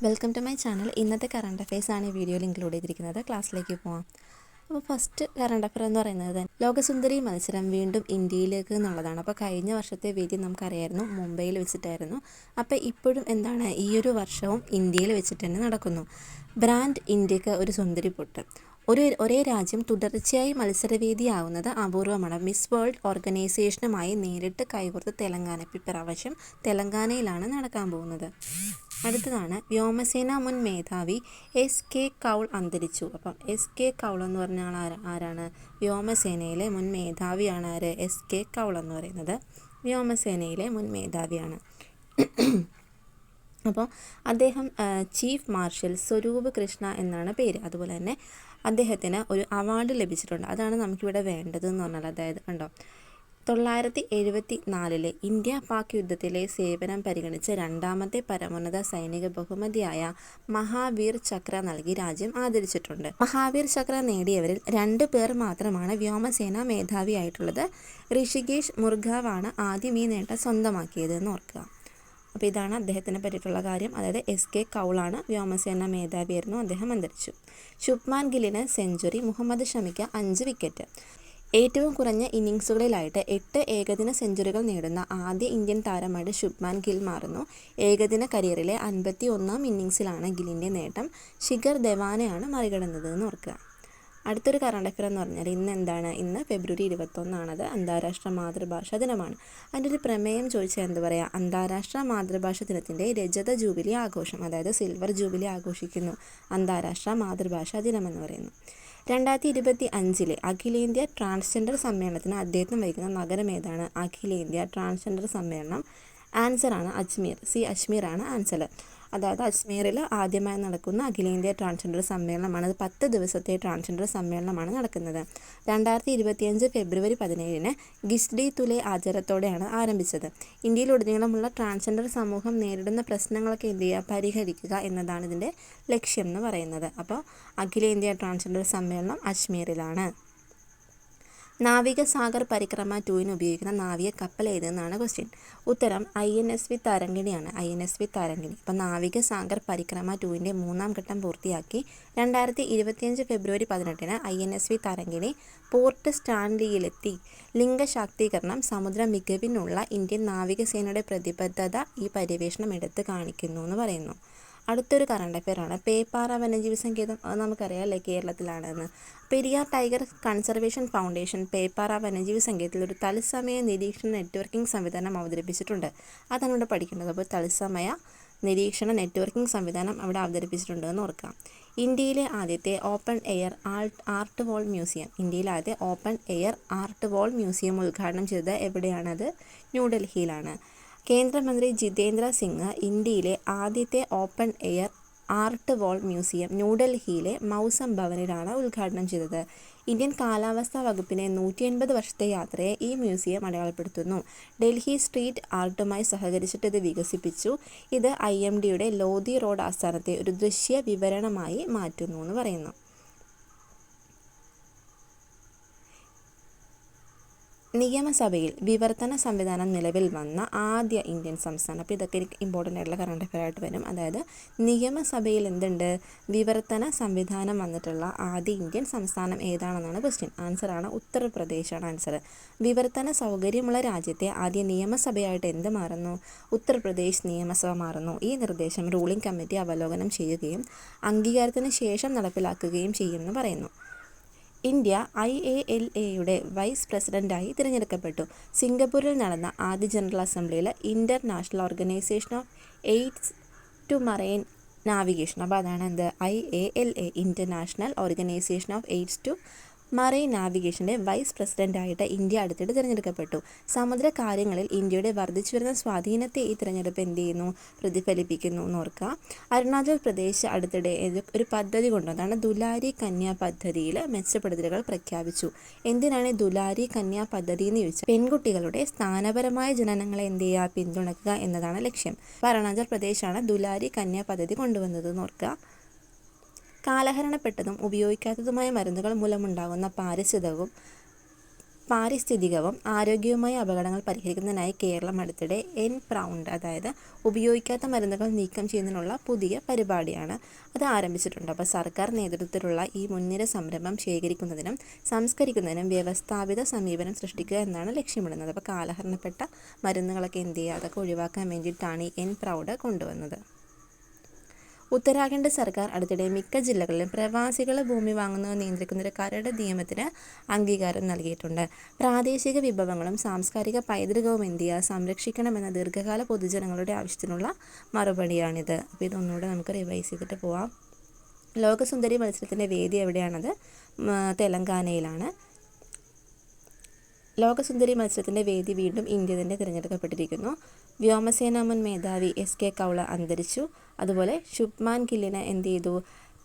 Welcome to my channel. ഇന്നത്തെ current affairs ആണ് ഈ വീഡിയോയിൽ ഇൻക്ലൂഡ് ചെയ്തിരിക്കുന്നത്. ക്ലാസ്സിലേക്ക് പോകാം. അപ്പോൾ ഫസ്റ്റ് കറണ്ട് അഫയർ എന്ന് പറയുന്നത് ലോകസുന്ദരി മത്സരം വീണ്ടും ഇന്ത്യയിലേക്ക് എന്നുള്ളതാണ്. അപ്പോൾ കഴിഞ്ഞ വർഷത്തെ വേദി നമുക്കറിയായിരുന്നു, മുംബൈയിൽ വെച്ചിട്ടായിരുന്നു. അപ്പോൾ ഇപ്പോഴും എന്താണ്, ഈ ഒരു വർഷവും ഇന്ത്യയിൽ വെച്ചിട്ട് തന്നെ നടക്കുന്നു. ബ്രാൻഡ് ഇന്ത്യക്ക് ഒരു സുന്ദരി പൊട്ട്. ഒരേ രാജ്യം തുടർച്ചയായി മത്സരവേദിയാവുന്നത് അപൂർവമാണ്. മിസ് വേൾഡ് ഓർഗനൈസേഷനുമായി നേരിട്ട് കൈകോർത്ത് തെലങ്കാന. ഇപ്രാവശ്യം തെലങ്കാനയിലാണ് നടക്കാൻ പോകുന്നത്. അടുത്തതാണ് വ്യോമസേന മുൻ മേധാവി SK കൗൾ അന്തരിച്ചു. അപ്പം SK കൗൾ എന്ന് പറഞ്ഞാൽ ആരാണ്? വ്യോമസേനയിലെ മുൻ മേധാവിയാണ് ആര്? SK കൗൾ എന്ന് പറയുന്നത് വ്യോമസേനയിലെ മുൻ മേധാവിയാണ്. അപ്പോൾ അദ്ദേഹം ചീഫ് മാർഷൽ സ്വരൂപ് കൃഷ്ണ എന്നാണ് പേര്. അതുപോലെ തന്നെ അദ്ദേഹത്തിന് ഒരു അവാർഡ് ലഭിച്ചിട്ടുണ്ട്. അതാണ് നമുക്കിവിടെ വേണ്ടതെന്ന് പറഞ്ഞാൽ, അതായത് കണ്ടോ, 1974 ഇന്ത്യ പാക് യുദ്ധത്തിലെ സേവനം പരിഗണിച്ച് രണ്ടാമത്തെ പരമോന്നത സൈനിക ബഹുമതിയായ മഹാവീർ ചക്ര നൽകി രാജ്യം ആദരിച്ചിട്ടുണ്ട്. മഹാവീർ ചക്ര നേടിയവരിൽ 2 പേർ മാത്രമാണ് വ്യോമസേന മേധാവിയായിട്ടുള്ളത്. ഋഷികേഷ് മുർഗാവാണ് ആദ്യം ഈ നേട്ടം സ്വന്തമാക്കിയത് എന്ന് ഓർക്കുക. അപ്പോൾ ഇതാണ് അദ്ദേഹത്തിനെ പറ്റിയിട്ടുള്ള കാര്യം. അതായത് SK കൗളാണ് വ്യോമസേന മേധാവിയായിരുന്നു. അദ്ദേഹം അന്തരിച്ചു. ശുഭ്മാൻ ഗില്ലിന് സെഞ്ചുറി, മുഹമ്മദ് ഷമിക്ക് 5 വിക്കറ്റ്. ഏറ്റവും കുറഞ്ഞ ഇന്നിങ്സുകളിലായിട്ട് 8 ഏകദിന സെഞ്ചുറികൾ നേടുന്ന ആദ്യ ഇന്ത്യൻ താരമായിട്ട് ശുഭ്മാൻ ഗിൽ മാറുന്നു. ഏകദിന കരിയറിലെ 51ാം ഇന്നിങ്സിലാണ് ഗില്ലിൻ്റെ നേട്ടം. ശിഖർ ധവാനെയാണ് മറികടന്നത് എന്ന് ഓർക്കുക. അടുത്തൊരു കറണ്ട് അഫയർ എന്ന് പറഞ്ഞാൽ ഇന്ന് ഫെബ്രുവരി 21 അന്താരാഷ്ട്ര മാതൃഭാഷാ ദിനമാണ്. അതിൻ്റെ ഒരു പ്രമേയം ചോദിച്ചാൽ എന്താ പറയുക? അന്താരാഷ്ട്ര മാതൃഭാഷാ ദിനത്തിൻ്റെ രജത ജൂബിലി ആഘോഷം, അതായത് സിൽവർ ജൂബിലി ആഘോഷിക്കുന്നു അന്താരാഷ്ട്ര മാതൃഭാഷാ ദിനം എന്ന് പറയുന്നു. 2025 അഖിലേന്ത്യാ ട്രാൻസ്ജെൻഡർ സമ്മേളനത്തിന് അദ്ദേഹത്തിന് വഹിക്കുന്ന നഗരം ഏതാണ്? അഖിലേന്ത്യാ ട്രാൻസ്ജെൻഡർ സമ്മേളനം ആൻസറാണ് അജ്മീർ. അജ്മീറാണ് ആൻസർ. അതായത് അജ്മീറിൽ ആദ്യമായി നടക്കുന്ന അഖിലേന്ത്യാ ട്രാൻസ്ജെൻഡർ സമ്മേളനമാണ്. അത് 10 ദിവസത്തെ ട്രാൻസ്ജെൻഡർ സമ്മേളനമാണ് നടക്കുന്നത്. 2025 ഫെബ്രുവരി 17 ഗിസ്ഡി തുലെ ആചാരത്തോടെയാണ് ആരംഭിച്ചത്. ഇന്ത്യയിലുടനീളമുള്ള ട്രാൻസ്ജെൻഡർ സമൂഹം നേരിടുന്ന പ്രശ്നങ്ങളൊക്കെ പരിഹരിക്കുക എന്നതാണ് ഇതിൻ്റെ ലക്ഷ്യം എന്ന് പറയുന്നത്. അപ്പോൾ അഖിലേന്ത്യാ ട്രാൻസ്ജെൻഡർ സമ്മേളനം അജ്മീറിലാണ്. നാവിക സാഗർ പരിക്രമ 2 ഉപയോഗിക്കുന്ന നാവിക കപ്പൽ ഏതെന്നാണ് ക്വസ്റ്റ്യൻ. ഉത്തരം INSV തരംഗിണിയാണ്. INSV തരംഗിണി. അപ്പോൾ നാവിക സാഗർ പരിക്രമ 2 3ാം ഘട്ടം പൂർത്തിയാക്കി. 2025 ഫെബ്രുവരി 18 INSV തരംഗിണി പോർട്ട് സ്റ്റാൻലിയിലെത്തി. ലിംഗശാക്തീകരണം, സമുദ്ര മികവിനുള്ള ഇന്ത്യൻ നാവികസേനയുടെ പ്രതിബദ്ധത ഈ പര്യവേഷണം എടുത്ത് കാണിക്കുന്നു എന്ന് പറയുന്നു. അടുത്തൊരു കറണ്ട് അഫയർ ആണ് പേപ്പാറ വന്യജീവി സങ്കേതം. അത് നമുക്കറിയാം അല്ലേ, കേരളത്തിലാണെന്ന്. Periyar tiger conservation foundation Peppara വന്യജീവി സങ്കേതത്തിൽ ഒരു തത്സമയ നിരീക്ഷണ നെറ്റ്വർക്കിംഗ് സംവിധാനം അവതരിപ്പിച്ചിട്ടുണ്ട്. അതാണ് ഇവിടെ പഠിക്കുന്നത്. അപ്പോൾ തത്സമയ നിരീക്ഷണ നെറ്റ്വർക്കിംഗ് സംവിധാനം അവിടെ അവതരിപ്പിച്ചിട്ടുണ്ട് എന്ന് ഓർക്കാം. ഇന്ത്യയിലെ ആദ്യത്തെ ഓപ്പൺ എയർ ആർട്ട് വാൾ മ്യൂസിയം. ഇന്ത്യയിലെ ആദ്യത്തെ ഓപ്പൺ എയർ ആർട്ട് വാൾ മ്യൂസിയം ഉദ്ഘാടനം ചെയ്തത് എവിടെയാണത്? ന്യൂഡൽഹിയിലാണ്. കേന്ദ്രമന്ത്രി ജിതേന്ദ്ര സിംഗ് ഇന്ത്യയിലെ ആദ്യത്തെ ഓപ്പൺ എയർ ആർട്ട് വാൾ മ്യൂസിയം ന്യൂഡൽഹിയിലെ മൗസം ഭവനിലാണ് ഉദ്ഘാടനം ചെയ്തത്. ഇന്ത്യൻ കാലാവസ്ഥാ വകുപ്പിനെ 180 വർഷത്തെ യാത്രയെ ഈ മ്യൂസിയം അടയാളപ്പെടുത്തുന്നു. ഡൽഹി സ്ട്രീറ്റ് ആർട്ടുമായി സഹകരിച്ചിട്ട് ഇത് വികസിപ്പിച്ചു. ഇത് IMDയുടെ ലോധി റോഡ് ആസ്ഥാനത്തെ ഒരു ദൃശ്യ വിവരണമായി മാറ്റുന്നു എന്ന് പറയുന്നു. നിയമസഭയിൽ വിവർത്തന സംവിധാനം നിലവിൽ വന്ന ആദ്യ ഇന്ത്യൻ സംസ്ഥാനം. അപ്പോൾ ഇതൊക്കെ ഇമ്പോർട്ടൻ്റ് ആയിട്ടുള്ള കറണ്ട് അഫയർ ആയിട്ട് വരും. അതായത് നിയമസഭയിൽ എന്തുണ്ട്? വിവർത്തന സംവിധാനം വന്നിട്ടുള്ള ആദ്യ ഇന്ത്യൻ സംസ്ഥാനം ഏതാണെന്നാണ് ക്വസ്റ്റ്യൻ. ആൻസറാണ് ഉത്തർപ്രദേശാണ് ആൻസർ. വിവർത്തന സൗകര്യമുള്ള രാജ്യത്തെ ആദ്യ നിയമസഭയായിട്ട് എന്ത് മാറുന്നു? ഉത്തർപ്രദേശ് നിയമസഭ മാറുന്നു. ഈ നിർദ്ദേശം റൂളിംഗ് കമ്മിറ്റി അവലോകനം ചെയ്യുകയും അംഗീകാരത്തിന് ശേഷം നടപ്പിലാക്കുകയും ചെയ്യുമെന്ന് പറയുന്നു. ഇന്ത്യ IALAയുടെ വൈസ് പ്രസിഡന്റായി തിരഞ്ഞെടുക്കപ്പെട്ടു. സിംഗപ്പൂരിൽ നടന്ന ആദ്യ ജനറൽ അസംബ്ലിയിൽ international organisation of aids to marine navigation. അപ്പോൾ അതാണ് എന്ത്? IALA international organisation of aids to marine നാവിഗേഷൻ്റെ വൈസ് പ്രസിഡന്റായിട്ട് ഇന്ത്യ അടുത്തിടെ തിരഞ്ഞെടുക്കപ്പെട്ടു. സമുദ്ര കാര്യങ്ങളിൽ ഇന്ത്യയുടെ വർദ്ധിച്ചു വരുന്ന സ്വാധീനത്തെ ഈ തിരഞ്ഞെടുപ്പ് എന്ത് ചെയ്യുന്നു? പ്രതിഫലിപ്പിക്കുന്നു എന്ന് ഓർക്കുക. അരുണാചൽ പ്രദേശ് അടുത്തിടെ ഒരു പദ്ധതി കൊണ്ടുവന്നതാണ് ദുലാരി കന്യ പദ്ധതിയിൽ മെച്ചപ്പെടുത്തലുകൾ പ്രഖ്യാപിച്ചു. എന്തിനാണ് ദുലാരി കന്യ പദ്ധതി എന്ന് ചോദിച്ചാൽ പെൺകുട്ടികളുടെ സ്ഥാനപരമായ ജനനങ്ങളെ എന്ത് ചെയ്യുക? പിന്തുണയ്ക്കുക എന്നതാണ് ലക്ഷ്യം. അരുണാചൽ പ്രദേശാണ് ദുലാരി കന്യ പദ്ധതി കൊണ്ടുവന്നത് എന്ന് ഓർക്കുക. കാലഹരണപ്പെട്ടതും ഉപയോഗിക്കാത്തതുമായ മരുന്നുകൾ മൂലമുണ്ടാകുന്ന പാരിസ്ഥിതികവും ആരോഗ്യവുമായ അപകടങ്ങൾ പരിഹരിക്കുന്നതിനായി കേരളം അടുത്തിടെ എൻപ്രൗണ്ട്, അതായത് ഉപയോഗിക്കാത്ത മരുന്നുകൾ നീക്കം ചെയ്യുന്നതിനുള്ള പുതിയ പരിപാടിയാണ് അത് ആരംഭിച്ചിട്ടുണ്ട്. അപ്പോൾ സർക്കാർ നേതൃത്വത്തിലുള്ള ഈ മുൻനിര സംരംഭം ശേഖരിക്കുന്നതിനും സംസ്കരിക്കുന്നതിനും വ്യവസ്ഥാപിത സമീപനം സൃഷ്ടിക്കുക എന്നാണ് ലക്ഷ്യമിടുന്നത്. അപ്പോൾ കാലഹരണപ്പെട്ട മരുന്നുകളൊക്കെ എന്ത് ചെയ്യുക, അതൊക്കെ ഒഴിവാക്കാൻ വേണ്ടിയിട്ടാണ് ഈ എൻപ്രൗഡ് കൊണ്ടുവന്നത്. ഉത്തരാഖണ്ഡ് സർക്കാർ അടുത്തിടെ മിക്ക ജില്ലകളിലും പ്രവാസികൾ ഭൂമി വാങ്ങുന്നത് നിയന്ത്രിക്കുന്ന ഒരു കരട് നിയമത്തിന് അംഗീകാരം നൽകിയിട്ടുണ്ട്. പ്രാദേശിക വിഭവങ്ങളും സാംസ്കാരിക പൈതൃകവും എന്ത് ചെയ്യുക, സംരക്ഷിക്കണമെന്ന ദീർഘകാല പൊതുജനങ്ങളുടെ ആവശ്യത്തിനുള്ള മറുപടിയാണിത്. അപ്പോൾ ഇതൊന്നുകൂടെ നമുക്ക് റിവൈസ് ചെയ്തിട്ട് പോവാം. ലോകസുന്ദരി മത്സരത്തിൻ്റെ വേദി എവിടെയാണത്? തെലങ്കാനയിലാണ്. ലോകസുന്ദരി മത്സരത്തിൻ്റെ വേദി വീണ്ടും ഇന്ത്യ തന്നെ തിരഞ്ഞെടുക്കപ്പെട്ടിരിക്കുന്നു. വ്യോമസേന മുൻ മേധാവി SK കൗള അന്തരിച്ചു. അതുപോലെ ശുഭ്മാൻ ഗില്ലിന് എന്ത് ചെയ്തു,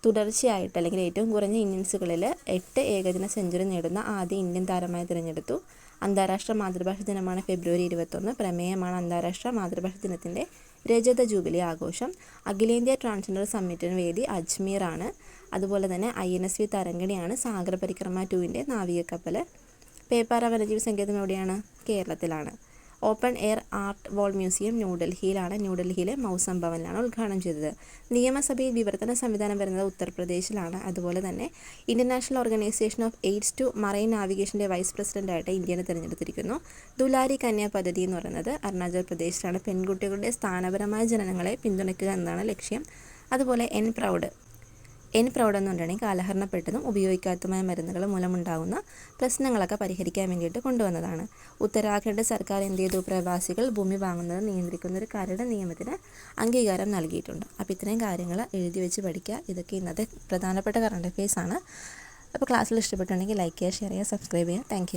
തുടർച്ചയായിട്ട് അല്ലെങ്കിൽ ഏറ്റവും കുറഞ്ഞ ഇന്നിങ്സുകളിൽ 8 ഏകദിന സെഞ്ചുറി നേടുന്ന ആദ്യ ഇന്ത്യൻ താരമായി തിരഞ്ഞെടുത്തു. അന്താരാഷ്ട്ര മാതൃഭാഷ ദിനമാണ് ഫെബ്രുവരി 21. പ്രമേയമാണ് അന്താരാഷ്ട്ര മാതൃഭാഷ ദിനത്തിൻ്റെ രജത ജൂബിലി ആഘോഷം. അഖിലേന്ത്യാ ട്രാൻസ്ജെൻഡർ സമ്മിറ്റിന് വേദി അജ്മീറാണ്. അതുപോലെ തന്നെ INSV തരംഗിണിയാണ് സാഗർ പരിക്രമ 2ൻ്റെ നാവികക്കപ്പൽ. പേപ്പാറ വന്യജീവി സങ്കേതം എവിടെയാണ്? കേരളത്തിലാണ്. ഓപ്പൺ എയർ ആർട്ട് വാൾ മ്യൂസിയം ന്യൂഡൽഹിയിലാണ്. ന്യൂഡൽഹിയിലെ മൗസം ഭവനിലാണ് ഉദ്ഘാടനം ചെയ്തത്. നിയമസഭയിൽ വിവർത്തന സംവിധാനം വരുന്നത് ഉത്തർപ്രദേശിലാണ്. അതുപോലെ തന്നെ international organisation of aids to marine നാവിഗേഷൻ്റെ വൈസ് പ്രസിഡൻ്റായിട്ട് ഇന്ത്യനെ തിരഞ്ഞെടുത്തിരിക്കുന്നു. ദുലാരി കന്യ പദ്ധതി എന്ന് പറയുന്നത് അരുണാചൽ പ്രദേശിലാണ്. പെൺകുട്ടികളുടെ സ്ഥാനപരമായ ജനനങ്ങളെ പിന്തുണയ്ക്കുക എന്നതാണ് ലക്ഷ്യം. അതുപോലെ എൻപ്രൗഡ് എന്ന് പറഞ്ഞിട്ടുണ്ടെങ്കിൽ കാലഹരണപ്പെട്ടതും ഉപയോഗിക്കാത്തതുമായ മരുന്നുകൾ മൂലമുണ്ടാകുന്ന പ്രശ്നങ്ങളൊക്കെ പരിഹരിക്കാൻ വേണ്ടിയിട്ട് കൊണ്ടുവന്നതാണ്. ഉത്തരാഖണ്ഡ് സർക്കാർ എന്ത് ചെയ്തു, പ്രവാസികൾ ഭൂമി വാങ്ങുന്നത് നിയന്ത്രിക്കുന്ന ഒരു കരട് നിയമത്തിന് അംഗീകാരം നൽകിയിട്ടുണ്ട്. അപ്പോൾ ഇത്രയും കാര്യങ്ങൾ എഴുതി വെച്ച് പഠിക്കുക. ഇതൊക്കെ ഇന്നത്തെ പ്രധാനപ്പെട്ട കറണ്ട് അഫയേഴ്സാണ്. അപ്പോൾ ക്ലാസ്സിൽ ഇഷ്ടപ്പെട്ടുണ്ടെങ്കിൽ ലൈക്ക് ചെയ്യുക, ഷെയർ ചെയ്യുക, സബ്സ്ക്രൈബ് ചെയ്യുക. താങ്ക്